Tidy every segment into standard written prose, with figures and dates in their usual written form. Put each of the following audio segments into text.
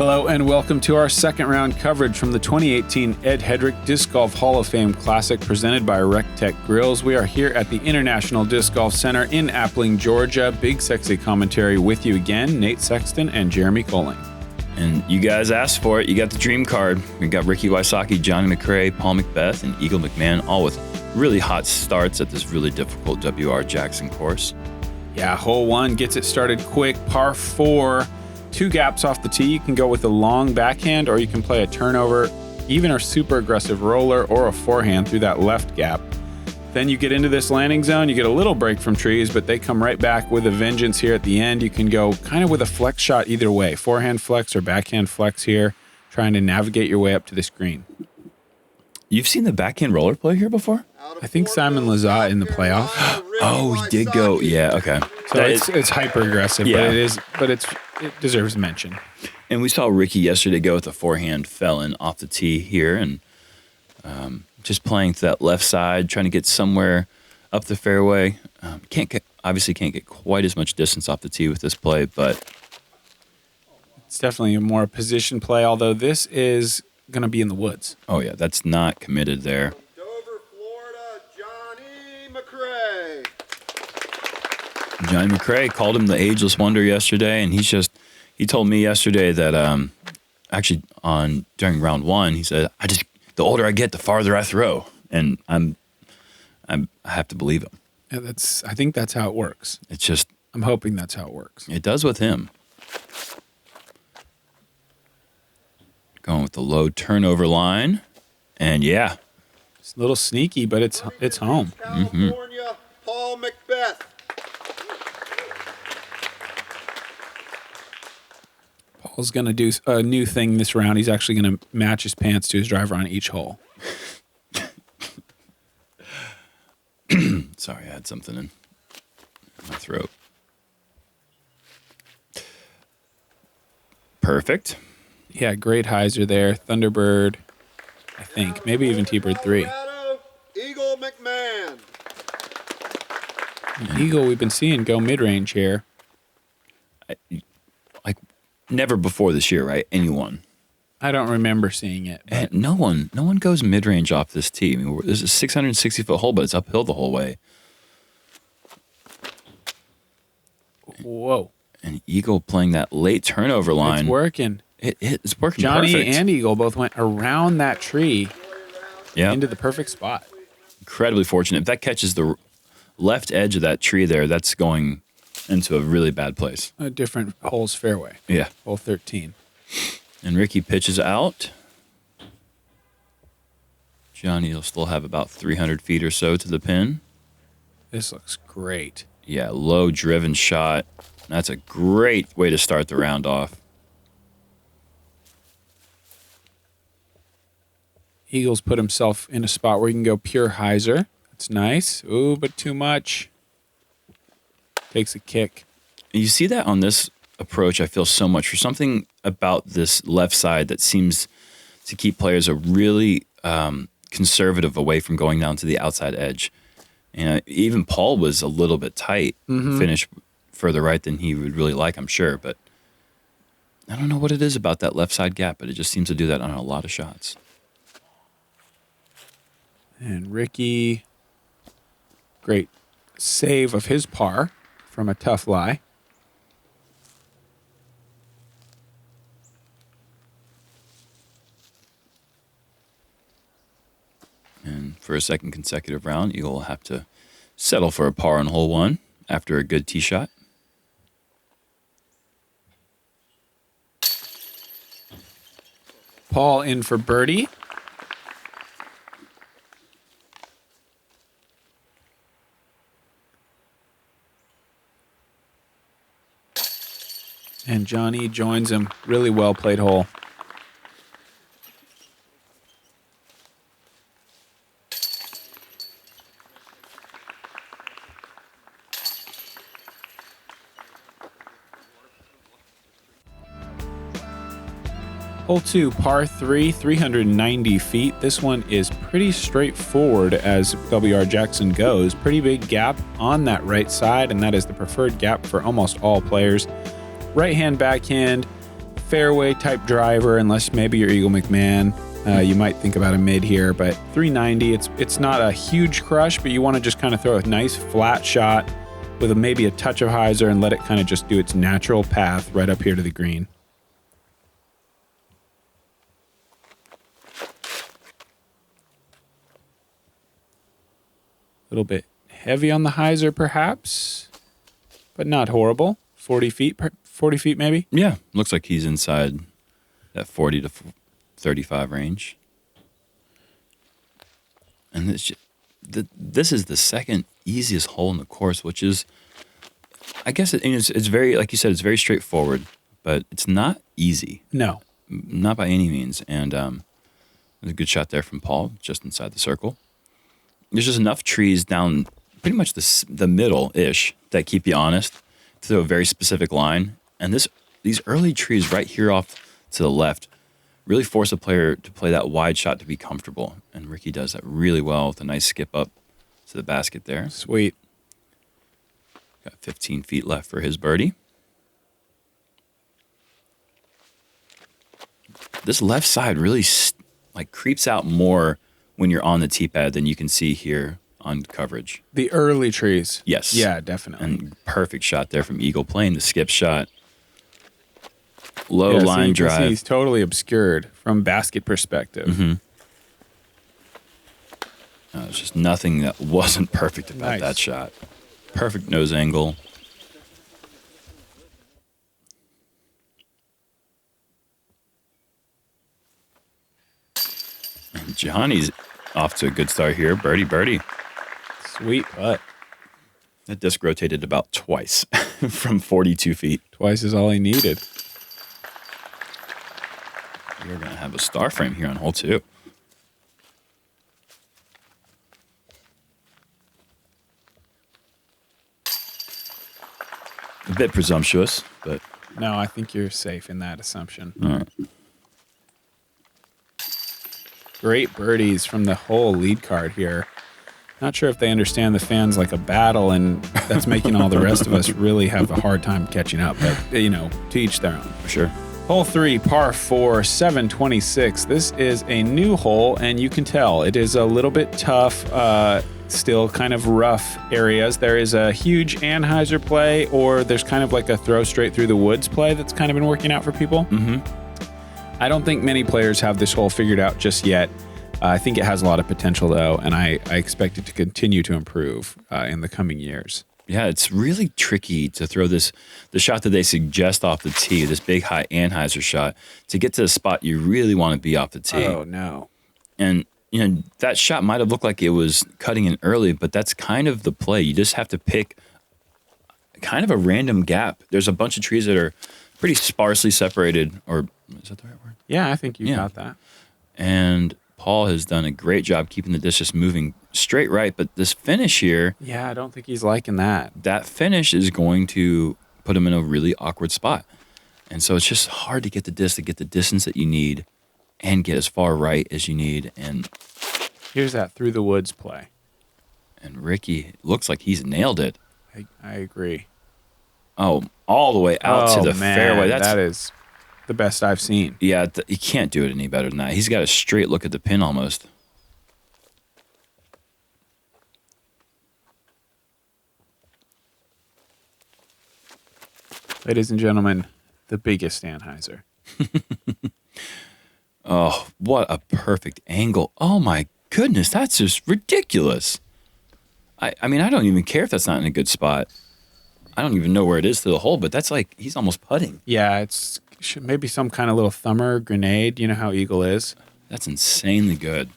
Hello and welcome to our second round coverage from the 2018 Ed Headrick Disc Golf Hall of Fame Classic presented by RecTech Grills. We are here at the International Disc Golf Center in Appling, Georgia. BigSexy commentary with you again, Nate Sexton and Jeremy Koling. And you guys asked for it. You got the dream card. We got Ricky Wysocki, Johne McCray, Paul McBeth, and Eagle McMahon, all with really hot starts at this really difficult W.R. Jackson course. Yeah, hole one gets it started quick. Par 4, 2 gaps off the tee. You can go with a long backhand or you can play a turnover, even a super aggressive roller or a forehand through that left gap. Then you get into this landing zone. You get a little break from trees, but they come right back with a vengeance here at the end. You can go kind of with a flex shot either way, forehand flex or backhand flex here, trying to navigate your way up to this green. You've seen the backhand roller play here before? I think Simon Lizotte in the playoff. Oh, he did go. Yeah, okay. So it's hyper aggressive, Yeah. but it deserves mention. And we saw Ricky yesterday go with a forehand felon off the tee here and just playing to that left side, trying to get somewhere up the fairway. Obviously can't get quite as much distance off the tee with this play, but it's definitely a more position play, although this is going to be in the woods. Oh, yeah, that's not committed there. Dover, Florida, Johne McCray. Johne McCray called him the ageless wonder yesterday, and he told me yesterday that actually during round one, he said, the older I get, the farther I throw. And I have to believe him. Yeah, I think that's how it works. It's just, I'm hoping that's how it works. it does with him. Going with the low turnover line. And yeah. It's a little sneaky, but it's home. California, Paul McBeth. Paul's going to do a new thing this round. He's actually going to match his pants to his driver on each hole. Sorry, I had something in my throat. Perfect. Yeah, great hyzer there. Thunderbird, I think. Maybe even T-Bird 3. Colorado, Eagle McMahon. Eagle, we've been seeing go mid-range here. Like never before this year, right? Anyone. I don't remember seeing it. And no one goes mid-range off this tee. I mean, this is a 660-foot hole, but it's uphill the whole way. Whoa. And Eagle playing that late turnover line. It's working. It's working Johnny perfect. and Eagle both went around that tree into the perfect spot. Incredibly fortunate. If that catches the left edge of that tree there, that's going into a really bad place. A different hole's fairway. Yeah. Hole 13. And Ricky pitches out. Johnny will still have about 300 feet or so to the pin. This looks great. Yeah, low driven shot. That's a great way to start the round off. Eagles put himself in a spot where he can go pure hyzer. That's nice. Ooh, but too much. Takes a kick. You see that on this approach, I feel so much for something about this left side that seems to keep players a really conservative away from going down to the outside edge. And even Paul was a little bit tight, finished further right than he would really like, I'm sure. But I don't know what it is about that left side gap, but it just seems to do that on a lot of shots. And Ricky, great save of his par from a tough lie. And for a second consecutive round, Eagle will have to settle for a par on hole one after a good tee shot. Paul in for birdie. And Johnny joins him. Really well played hole. Hole 2, par 3, 390 feet. This one is pretty straightforward as W.R. Jackson goes. Pretty big gap on that right side, and that is the preferred gap for almost all players. Right hand, backhand, fairway type driver, unless maybe you're Eagle McMahon. You might think about a mid here, but 390, it's not a huge crush, but you want to just kind of throw a nice flat shot with maybe a touch of hyzer and let it kind of just do its natural path right up here to the green. A little bit heavy on the hyzer perhaps, but not horrible. 40 feet maybe? Yeah, looks like he's inside that 40 to 35 range. And this is the second easiest hole in the course, which is, I guess it's very, like you said, it's very straightforward, but it's not easy. No. Not by any means. And there's a good shot there from Paul, just inside the circle. There's just enough trees down pretty much the middle-ish that keep you honest to a very specific line. And these early trees right here off to the left really force a player to play that wide shot to be comfortable. And Ricky does that really well with a nice skip up to the basket there. Sweet. Got 15 feet left for his birdie. This left side really creeps out more when you're on the tee pad than you can see here on coverage. The early trees. Yes. Yeah, definitely. And perfect shot there from Eagle playing the skip shot. Low yeah, line you can drive. see he's totally obscured from basket perspective. Mm-hmm. There's just nothing that wasn't perfect about that shot. Perfect nose angle. And Johnny's off to a good start here. Birdie, birdie. Sweet putt. That disc rotated about twice from 42 feet. Twice is all he needed. We're going to have a star frame here on hole 2. A bit presumptuous, but... No, I think you're safe in that assumption. All right. Great birdies from the whole lead card here. Not sure if they understand the fans like a battle, and that's making all the rest of us really have a hard time catching up. But, to each their own. For sure. Hole 3, par 4, 726. This is a new hole, and you can tell it is a little bit tough, still kind of rough areas. There is a huge Anheuser play, or there's kind of like a throw straight through the woods play that's kind of been working out for people. Mm-hmm. I don't think many players have this hole figured out just yet. I think it has a lot of potential, though, and I expect it to continue to improve in the coming years. Yeah, it's really tricky to throw the shot that they suggest off the tee, this big high Anheuser shot, to get to the spot you really want to be off the tee. Oh, no. And, that shot might have looked like it was cutting in early, but that's kind of the play. You just have to pick kind of a random gap. There's a bunch of trees that are pretty sparsely separated, or is that the right word? Yeah, I think you got that. And Paul has done a great job keeping the disc just moving straight right, but this finish here... Yeah, I don't think he's liking that. That finish is going to put him in a really awkward spot. And so it's just hard to get the disc to get the distance that you need and get as far right as you need. And here's that through the woods play. And Ricky looks like he's nailed it. I agree. Oh, all the way out to the fairway. That is the best I've seen. Yeah, you can't do it any better than that. He's got a straight look at the pin almost. Ladies and gentlemen, the biggest Anheuser. Oh, what a perfect angle. Oh, my goodness. That's just ridiculous. I mean, I don't even care if that's not in a good spot. I don't even know where it is to the hole, but that's like he's almost putting. Yeah, it's maybe some kind of little thumber grenade. You know how Eagle is. That's insanely good.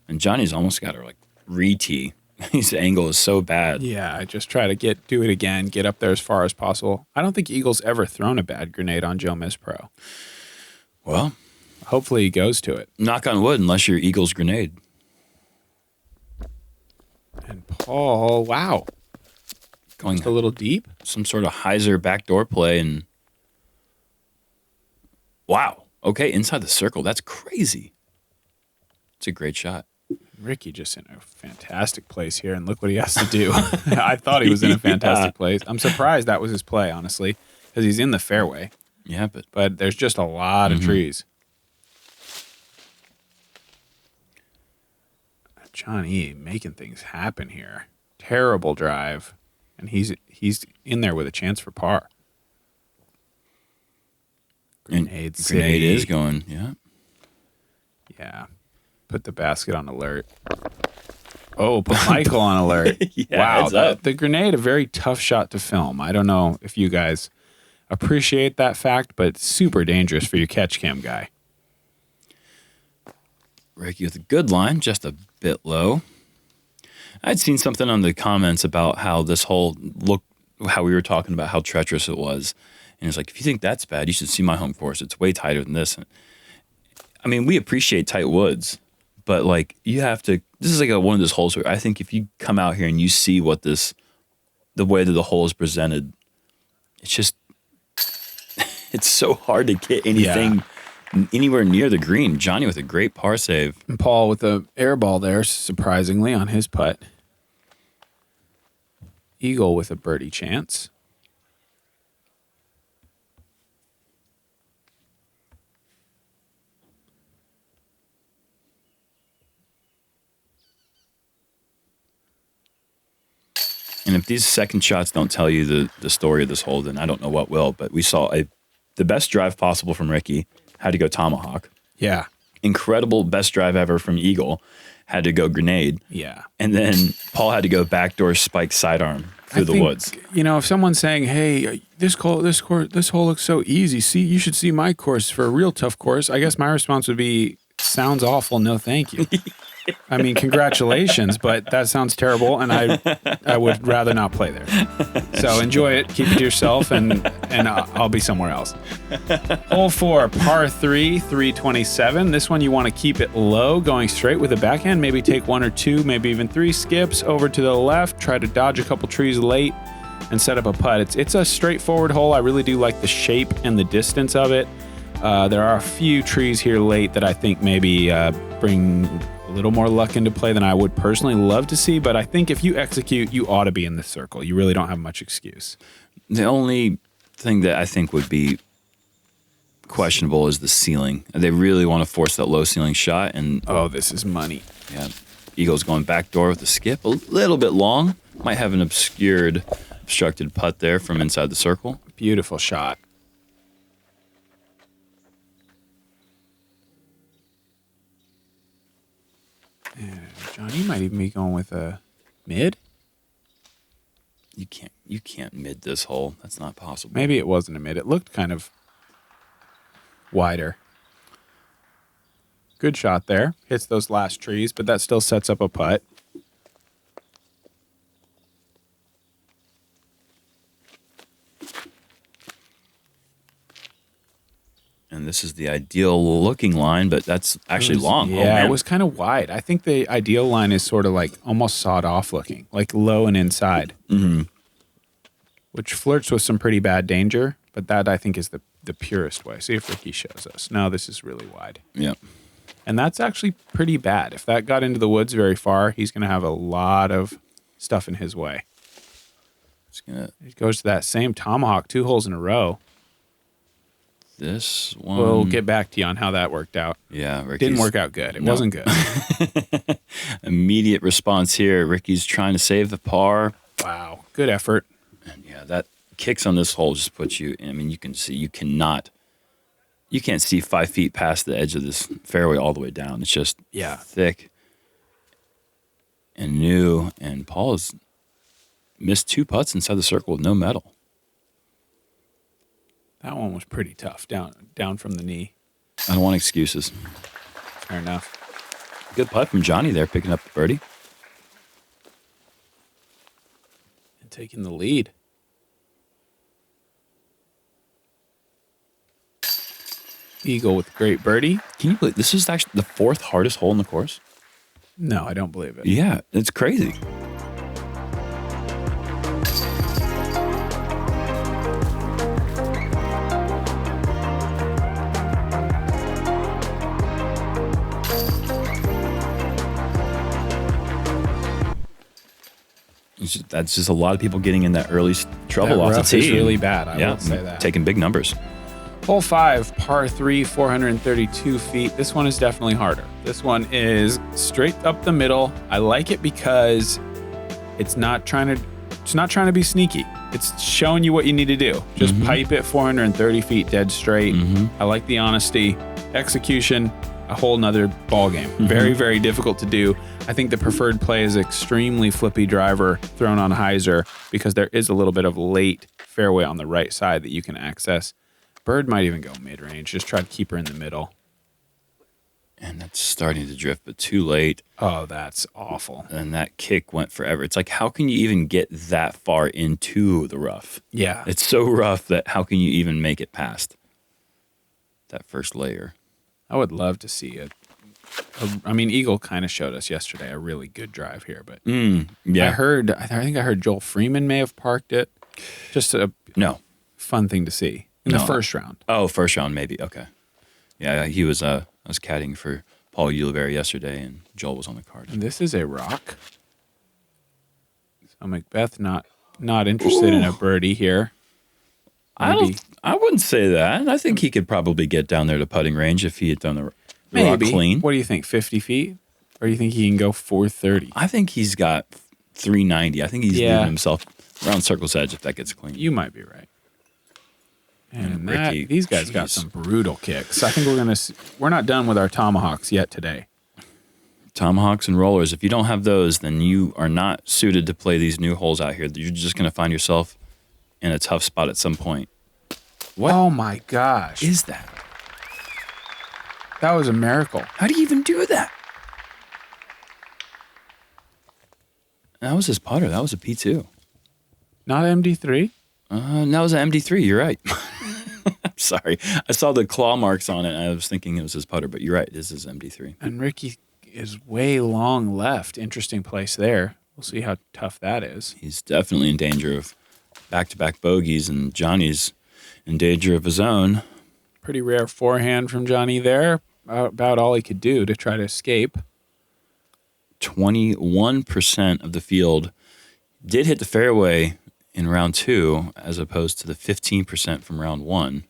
And Johnny's almost got to re-tee. His angle is so bad. Yeah, I just try to do it again, get up there as far as possible. I don't think Eagle's ever thrown a bad grenade on JomezPro. Well, hopefully he goes to it. Knock on wood, unless you're Eagle's grenade. And Paul, wow. Going just a little deep. Some sort of hyzer backdoor play, and wow. Okay, inside the circle. That's crazy. It's a great shot. Ricky just in a fantastic place here, and look what he has to do. I thought he was in a fantastic place. I'm surprised that was his play, honestly, because he's in the fairway. Yeah, but there's just a lot of trees. Johnny making things happen here. Terrible drive, and he's in there with a chance for par. Grenade is going, yeah. Yeah. Put the basket on alert. Oh, put Michael on alert. Yeah, wow. The grenade, a very tough shot to film. I don't know if you guys appreciate that fact, but it's super dangerous for your catch cam guy. Ricky with a good line, just a bit low. I'd seen something on the comments about how this whole how we were talking about how treacherous it was. And it's like, if you think that's bad, you should see my home course. It's way tighter than this. I mean, we appreciate tight woods, but like you have to, this is like one of those holes where I think if you come out here and you see what the way that the hole is presented, it's just, it's so hard to get anything anywhere near the green. Johnny with a great par save. And Paul with the air ball there, surprisingly, on his putt. Eagle with a birdie chance. And if these second shots don't tell you the story of this hole, then I don't know what will. But we saw the best drive possible from Ricky, had to go tomahawk. Yeah. Incredible best drive ever from Eagle, had to go grenade. Yeah. And then Paul had to go backdoor spike sidearm through the woods. You know, if someone's saying, "Hey, this hole looks so easy. See, you should see my course for a real tough course," I guess my response would be, "Sounds awful. No, thank you." I mean, congratulations, but that sounds terrible, and I would rather not play there. So enjoy it, keep it to yourself, and I'll be somewhere else. Hole 4, par 3, 327. This one you want to keep it low, going straight with a backhand. Maybe take 1 or 2, maybe even 3 skips over to the left. Try to dodge a couple trees late and set up a putt. It's a straightforward hole. I really do like the shape and the distance of it. There are a few trees here late that I think maybe bring a little more luck into play than I would personally love to see, but I think if you execute, you ought to be in this circle. You really don't have much excuse. The only thing that I think would be questionable is the ceiling. They really want to force that low ceiling shot, and oh, this is money. Yeah, Eagle's going backdoor with the skip, a little bit long. Might have an obstructed putt there from inside the circle. Beautiful shot. John, you might even be going with a mid. You can't mid this hole. That's not possible. Maybe it wasn't a mid. It looked kind of wider. Good shot there. Hits those last trees, but that still sets up a putt. And this is the ideal looking line, but that's actually long. Yeah, it was kind of wide. I think the ideal line is sort of like almost sawed off looking, like low and inside, which flirts with some pretty bad danger, but that I think is the purest way. See if Ricky shows us. No, this is really wide. Yeah. And that's actually pretty bad. If that got into the woods very far, he's going to have a lot of stuff in his way. It goes to that same tomahawk 2 holes in a row. This one. We'll get back to you on how that worked out. Yeah, didn't work out good. It wasn't good. Immediate response here. Ricky's trying to save the par. Wow, good effort. And yeah, that kicks on this hole just puts you. I mean, you can see you can't see 5 feet past the edge of this fairway all the way down. It's just thick and new. And Paul has missed 2 putts inside the circle with no medal. That one was pretty tough, down from the knee. I don't want excuses. Fair enough. Good putt from Johnny there, picking up the birdie. And taking the lead. Eagle with a great birdie. Can you believe this is actually the 4th hardest hole in the course? No, I don't believe it. Yeah, it's crazy. That's just a lot of people getting in that early trouble off the tee. Is really bad. I will say that. Taking big numbers. Hole 5, par 3, 432 feet. This one is definitely harder. This one is straight up the middle. I like it because it's not trying to be sneaky. It's showing you what you need to do. Just pipe it 430 feet dead straight. I like the honesty. Execution, a whole nother ball game. Very, very difficult to do. I think the preferred play is extremely flippy driver thrown on hyzer because there is a little bit of late fairway on the right side that you can access. Bird might even go mid-range. Just try to keep her in the middle. And that's starting to drift, but too late. Oh, that's awful. And that kick went forever. It's like, how can you even get that far into the rough? Yeah. It's so rough that how can you even make it past that first layer? I would love to see I mean, Eagle kind of showed us yesterday a really good drive here, but Yeah. I think I heard Joel Freeman may have parked it. Just a fun thing to see in the first round. Oh, first round, maybe. Okay. Yeah, he was, I was caddying for Paul Ulivari yesterday, and Joel was on the card. And this is a rock. So McBeth not interested in a birdie here. I wouldn't say that. I think he could probably get down there to putting range if he had done the rock clean. What do you think, 50 feet? Or do you think he can go 430? I think he's got 390. I think he's leaving himself around circle's edge if that gets clean. You might be right. And Ricky, these guys got some brutal kicks. I think we're not done with our tomahawks yet today. Tomahawks and rollers. If you don't have those, then you are not suited to play these new holes out here. You're just going to find yourself in a tough spot at some point. What? Oh my gosh. Is that? That was a miracle. How do you even do that? That was his putter. That was a P2. Not MD3? That was an MD3. You're right. I'm sorry. I saw the claw marks on it, and I was thinking it was his putter, but you're right. This is MD3. And Ricky is way long left. Interesting place there. We'll see how tough that is. He's definitely in danger of back-to-back bogeys, and Johnny's in danger of his own. Pretty rare forehand from Johnny there. About all he could do to try to escape. 21% of the field did hit the fairway in round 2 as opposed to the 15% from round 1.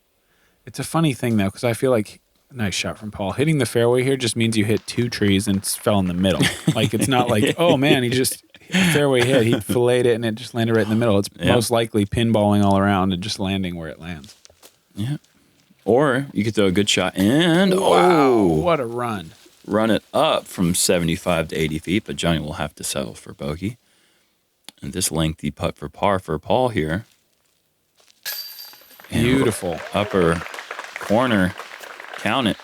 It's a funny thing, though, because I feel like, nice shot from Paul. Hitting the fairway here just means you hit 2 trees and fell in the middle. Like, it's not like, oh, man, he just fairway hit. He filleted it and it just landed right in the middle. It's most likely pinballing all around and just landing where it lands. Yeah. Or you could throw a good shot and, wow, what a run. Run it up from 75 to 80 feet, but Johnny will have to settle for bogey. And this lengthy putt for par for Paul here. And beautiful. Upper corner. Count it.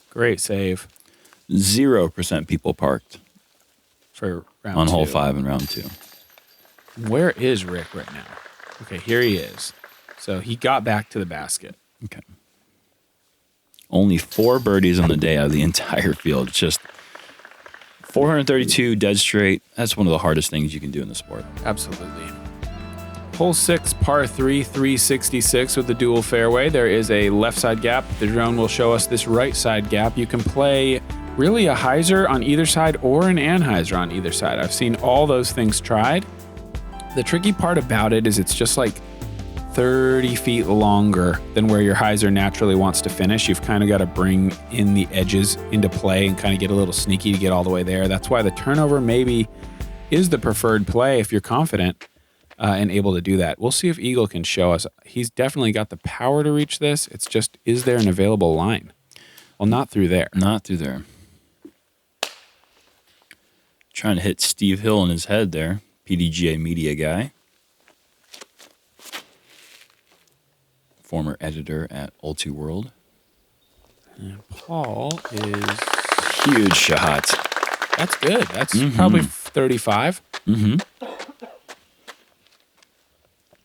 Great save. 0% people parked for round on 2. hole 5 and round 2. Where is Rick right now? Okay, here he is. So he got back to the basket. Okay. Only 4 birdies on the day out of the entire field. Just 432 dead straight. That's one of the hardest things you can do in the sport. Absolutely. Hole 6, par 3, 366 with the dual fairway. There is a left side gap. The drone will show us this right side gap. You can play really a hyzer on either side or an anhyzer on either side. I've seen all those things tried. The tricky part about it is it's just like 30 feet longer than where your hyzer naturally wants to finish. You've kind of got to bring in the edges into play and kind of get a little sneaky to get all the way there. That's why the turnover maybe is the preferred play if you're confident and able to do that. We'll see if Eagle can show us. He's definitely got the power to reach this. It's just, is there an available line? Well, not through there. Not through there. Trying to hit Steve Hill in his head there. PDGA media guy. Former editor at Ulti World. And Paul is... Huge shot. That's good. That's probably 35.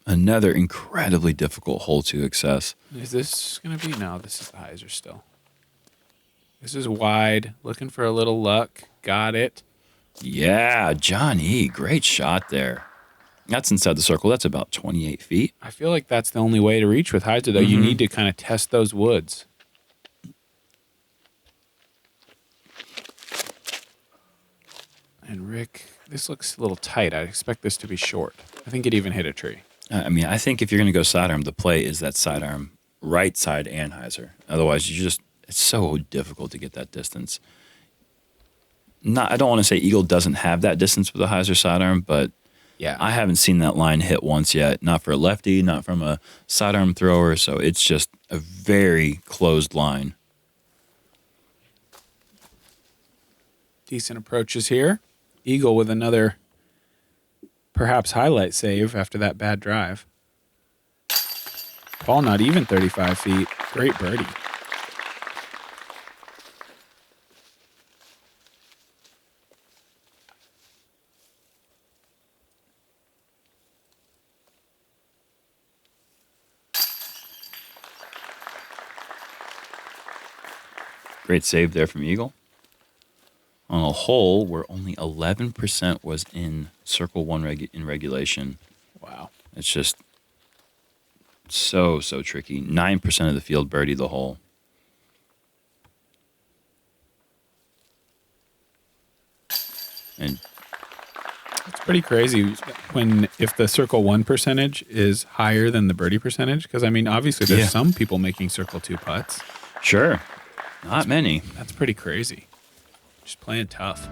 Another incredibly difficult hole to access. Is this going to be... No, this is the hyzer still. This is wide. Looking for a little luck. Got it. Yeah, Johnny, great shot there. That's inside the circle. That's about 28 feet. I feel like that's the only way to reach with hyzer, though. You need to kind of test those woods. And Rick, this looks a little tight. I expect this to be short. I think it even hit a tree. I mean, I think if you're going to go sidearm, the play is that sidearm, right side and hyzer. Otherwise, it's so difficult to get that distance. I don't want to say Eagle doesn't have that distance with a hyzer sidearm, but Yeah. I haven't seen that line hit once yet. Not for a lefty, not from a sidearm thrower. So it's just a very closed line. Decent approaches here. Eagle with another perhaps highlight save after that bad drive. Ball not even 35 feet. Great birdie. Great save there from Eagle. On a hole where only 11% was in circle one in regulation. Wow. It's just so tricky. 9% of the field birdie the hole. And It's pretty crazy if the circle one percentage is higher than the birdie percentage. Because, I mean, obviously there's some people making circle two putts. sure, not many. That's pretty crazy. Just playing tough.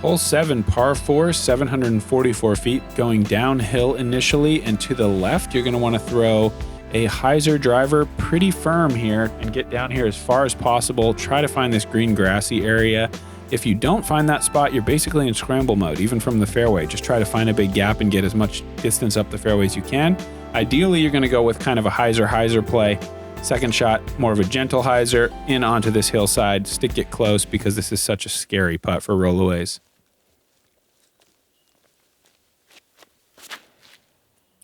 Hole 7, par 4, 744 feet, going downhill initially, and to the left, you're going to want to throw a hyzer driver pretty firm here and get down here as far as possible. Try to find this green grassy area. If you don't find that spot, you're basically in scramble mode, even from the fairway. Just try to find a big gap and get as much distance up the fairway as you can. Ideally, you're going to go with kind of a hyzer play. Second shot, more of a gentle hyzer in onto this hillside. Stick it close because this is such a scary putt for rollaways.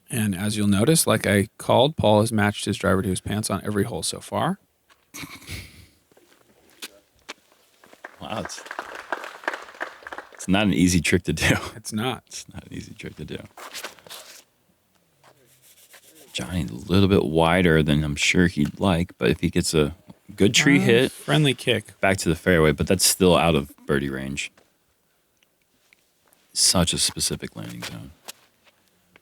And as you'll notice, like I called, Paul has matched his driver to his pants on every hole so far. Wow, it's not an easy trick to do. It's not. It's not an easy trick to do. Johnny a little bit wider than I'm sure he'd like, but if he gets a good tree hit, Friendly kick. back to the fairway, but that's still out of birdie range. Such a specific landing zone.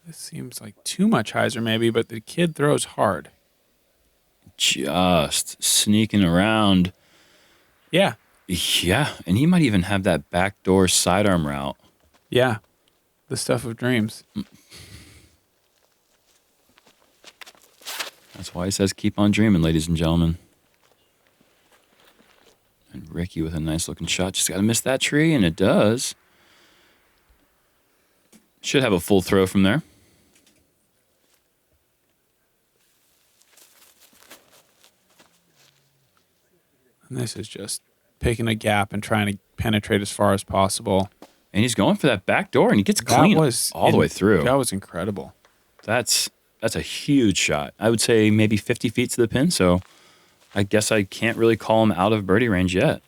This seems like too much hyzer maybe, but the kid throws hard. Just sneaking around. Yeah. Yeah, and he might even have that backdoor sidearm route. Yeah. The stuff of dreams. That's why he says keep on dreaming, ladies and gentlemen. And Ricky with a nice looking shot. Just got to miss that tree, and it does. Should have a full throw from there. And this is just picking a gap and trying to penetrate as far as possible. And he's going for that back door, and he gets clean all the way through. That was incredible. That's a huge shot. I would say maybe 50 feet to the pin, so I guess I can't really call him out of birdie range yet.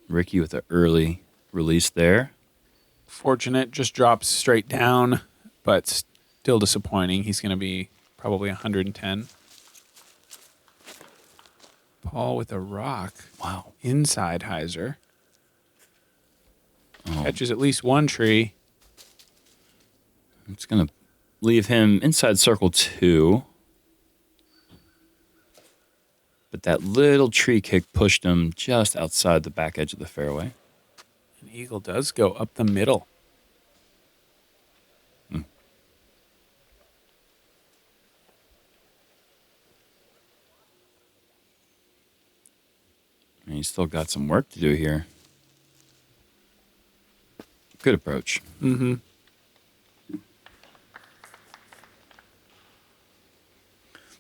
Ricky with an early release there. Fortunate, just drops straight down, but still disappointing. He's going to be probably 110. Paul with a rock. Wow. Inside hyzer. Oh. Catches at least one tree. It's going to leave him inside circle 2. But that little tree kick pushed him just outside the back edge of the fairway. An eagle does go up the middle. And he's still got some work to do here. Good approach. Mm-hmm.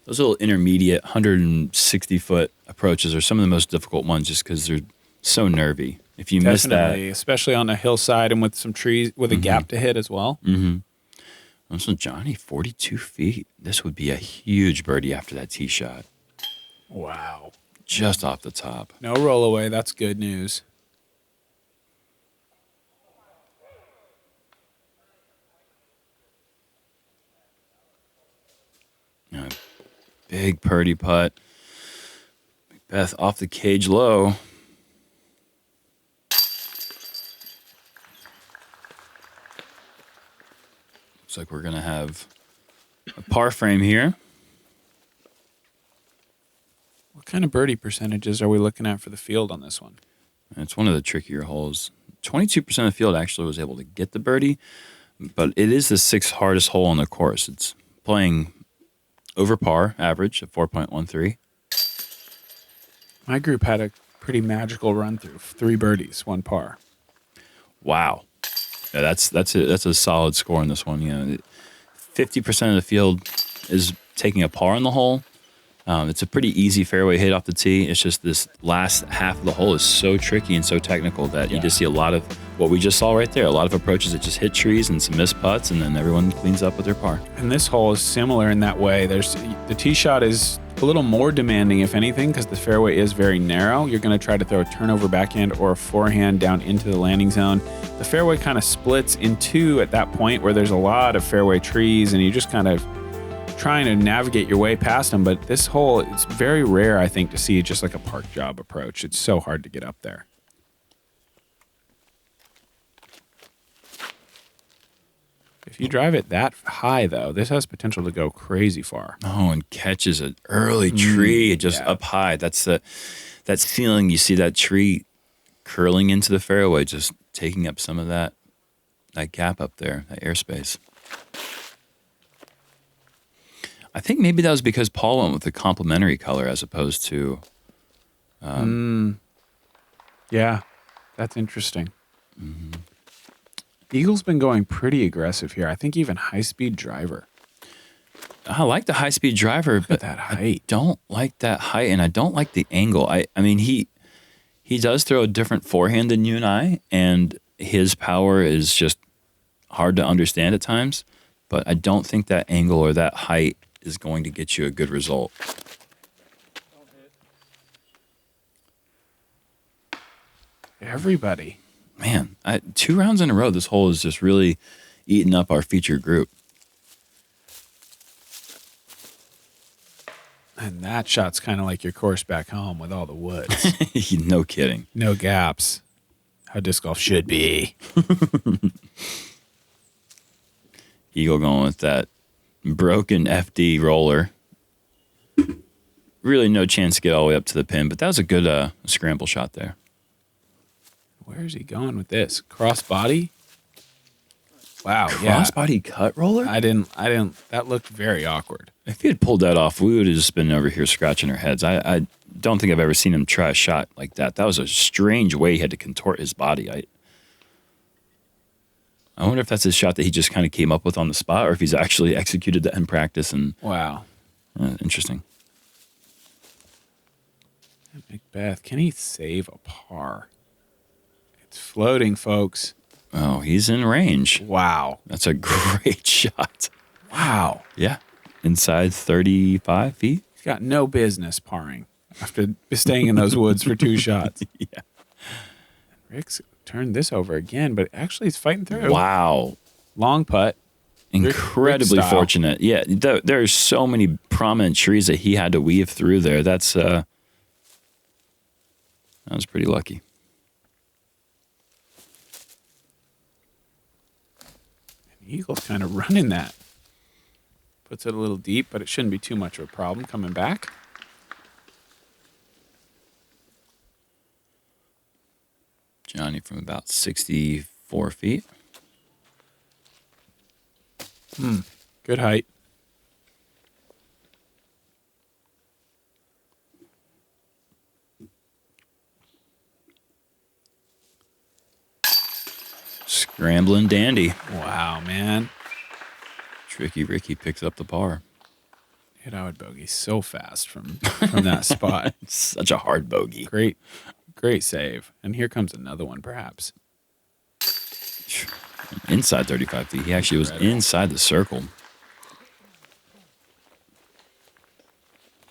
Those little intermediate 160-foot approaches are some of the most difficult ones just because they're so nervy. If you miss that... Especially on a hillside and with some trees, with a gap to hit as well. Mm-hmm. Also, Johnny, 42 feet. This would be a huge birdie after that tee shot. Wow. Just off the top. No roll away. That's good news. Big birdie putt. McBeth off the cage low. Looks like we're going to have a par frame here. What kind of birdie percentages are we looking at for the field on this one? It's one of the trickier holes. 22% of the field actually was able to get the birdie, but it is the sixth hardest hole on the course. It's playing over par average of 4.13. My group had a pretty magical run through. 3 birdies, 1 par. Wow. Yeah, that's a solid score in this one. 50% of the field is taking a par on the hole. It's a pretty easy fairway hit off the tee. It's just this last half of the hole is so tricky and so technical that you just see a lot of what we just saw right there. A lot of approaches that just hit trees and some missed putts, and then everyone cleans up with their par. And this hole is similar in that way. The tee shot is a little more demanding, if anything, because the fairway is very narrow. You're going to try to throw a turnover backhand or a forehand down into the landing zone. The fairway kind of splits in two at that point where there's a lot of fairway trees, and you just kind of trying to navigate your way past them. But this hole, it's very rare, I think, to see just like a park job approach. It's so hard to get up there. If you drive it that high, though, this has potential to go crazy far. Oh, and catches an early tree just up high. That's that ceiling. You see that tree curling into the fairway, just taking up some of that gap up there, that airspace. I think maybe that was because Paul went with the complementary color as opposed to... Yeah, that's interesting. Eagle's been going pretty aggressive here. I think even high-speed driver. I like the high-speed driver, but that height. I don't like that height, and I don't like the angle. I mean, he does throw a different forehand than you and I, and his power is just hard to understand at times, but I don't think that angle or that height is going to get you a good result. Everybody. Man, 2 rounds in a row, this hole is just really eating up our featured group. And that shot's kind of like your course back home with all the woods. No kidding. No gaps. How disc golf should be. Eagle going with that broken FD roller. Really no chance to get all the way up to the pin, but that was a good scramble shot there. Where is he going with this? Crossbody? Wow, Crossbody cut roller? I didn't, that looked very awkward. If he had pulled that off, we would have just been over here scratching our heads. I don't think I've ever seen him try a shot like that. That was a strange way he had to contort his body. I wonder if that's his shot that he just kind of came up with on the spot, or if he's actually executed that in practice. And wow. Interesting. McBeth, can he save a par? It's floating, folks. Oh, he's in range. Wow. That's a great shot. Wow. Yeah. Inside 35 feet. He's got no business parring after staying in those woods for 2 shots. Yeah. Rick's turned this over again, but actually he's fighting through. Wow. Long putt. Incredibly Rick fortunate. Yeah. There are so many prominent trees that he had to weave through there. That was pretty lucky. Eagle's kind of running that. Puts it a little deep, but it shouldn't be too much of a problem coming back. Johnny from about 64 feet. Good height. Scrambling dandy. Wow, man. Tricky Ricky picks up the par. Hit out bogey so fast from that spot. Such a hard bogey. Great save. And here comes another one, perhaps. Inside 35 feet. He actually was inside the circle.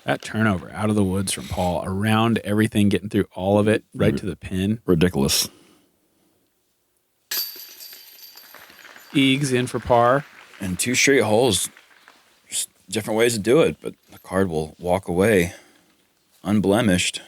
That turnover out of the woods from Paul, around everything, getting through all of it, right to the pin. Ridiculous. Eags in for par. And 2 straight holes. Just different ways to do it, but the card will walk away unblemished.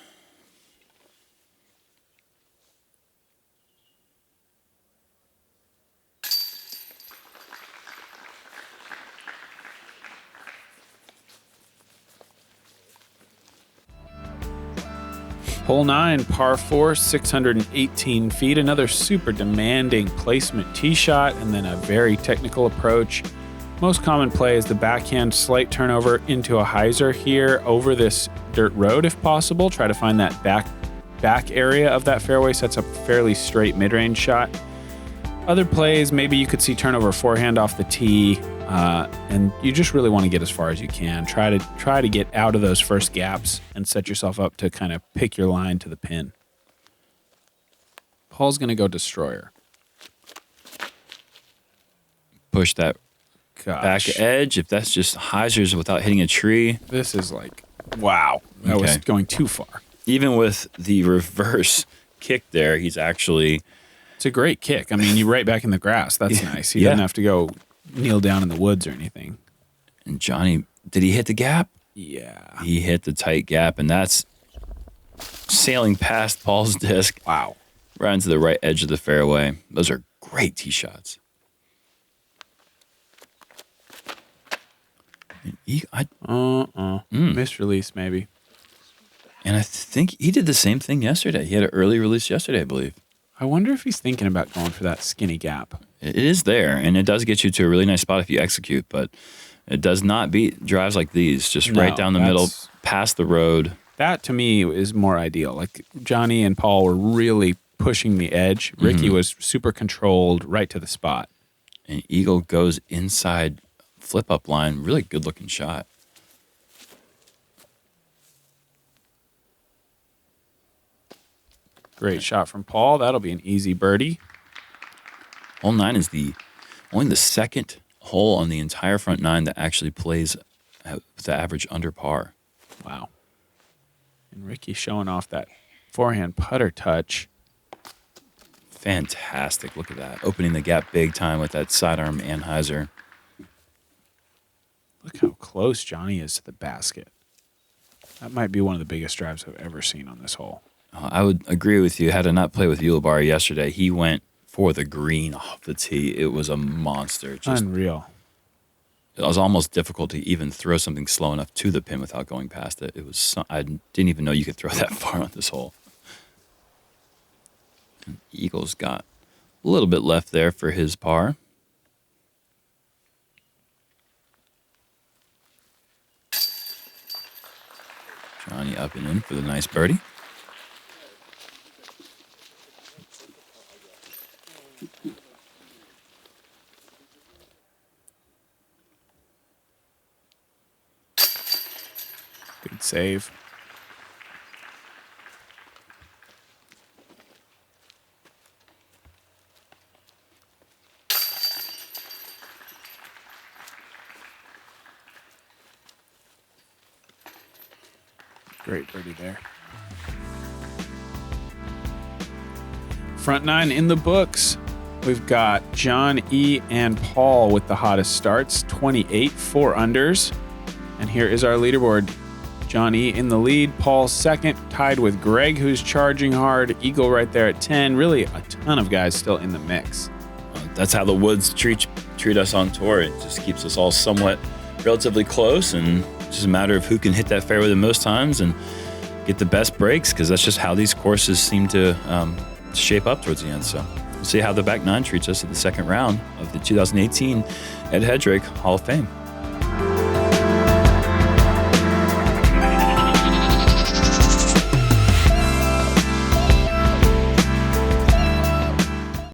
Hole 9, par 4, 618 feet. Another super demanding placement tee shot, and then a very technical approach. Most common play is the backhand slight turnover into a hyzer here over this dirt road if possible. Try to find that back area of that fairway. Sets up a fairly straight mid-range shot. Other plays, maybe you could see turnover forehand off the tee, and you just really want to get as far as you can. Try to get out of those first gaps and set yourself up to kind of pick your line to the pin. Paul's going to go destroyer. Push that Gosh. back edge. If that's just hyzers without hitting a tree. This is like, wow. That was going too far. Even with the reverse kick there, he's actually... It's a great kick. I mean, you're right back in the grass. That's nice. He doesn't have to go kneel down in the woods or anything. And Johnny, did he hit the gap? Yeah. He hit the tight gap, and that's sailing past Paul's disc. Wow. Right into the right edge of the fairway. Those are great tee shots. Missed release, maybe. And I think he did the same thing yesterday. He had an early release yesterday, I believe. I wonder if he's thinking about going for that skinny gap. It is there, and it does get you to a really nice spot if you execute, but it does not beat drives like these, just right down the middle, past the road. That, to me, is more ideal. Like, Johnny and Paul were really pushing the edge. Ricky was super controlled right to the spot. And Eagle goes inside flip-up line. Really good-looking shot. Great shot from Paul. That'll be an easy birdie. Hole 9 is only the second hole on the entire front 9 that actually plays with the average under par. Wow. And Ricky showing off that forehand putter touch. Fantastic. Look at that. Opening the gap big time with that sidearm anhyzer. Look how close Johnny is to the basket. That might be one of the biggest drives I've ever seen on this hole. I would agree with you. Had I not played with Ulibar yesterday, he went for the green off the tee. It was a monster. Just unreal. It was almost difficult to even throw something slow enough to the pin without going past it. It was I didn't even know you could throw that far on this hole. And Eagles got a little bit left there for his par. Johnny up and in for the nice birdie. Good save. Great birdie there. Front 9 in the books. We've got John E. and Paul with the hottest starts, 28, 4 unders. And here is our leaderboard. John E. in the lead, Paul second, tied with Greg, who's charging hard. Eagle right there at 10. Really a ton of guys still in the mix. That's how the woods treat us on tour. It just keeps us all somewhat relatively close, and it's just a matter of who can hit that fairway the most times and get the best breaks, because that's just how these courses seem to shape up towards the end. So we'll see how the back 9 treats us at the second round of the 2018 Ed Headrick Hall of Fame.